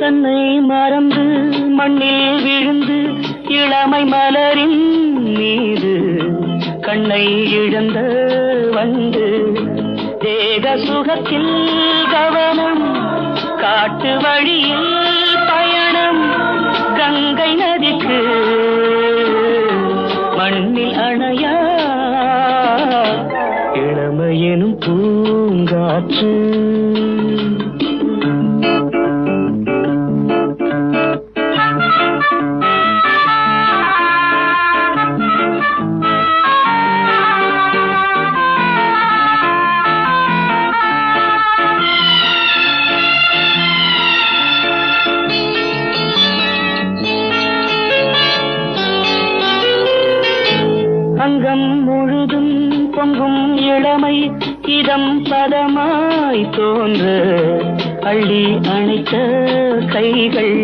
தன்னை மறந்து மண்ணில் விழுந்து இளமை மலரின் மீது கண்ணை இழந்த வந்து தேக சுகத்தில் கவனம் காட்டு வழியில் பயணம் கங்கை நதிக்கு மண்ணில் அணையா இளமையெனும் பூங்காற்று அங்கம் முழுதும் பொங்கும் இளமை இதம் பதமாய் தோன்ற அள்ளி அணைத்த கைகள்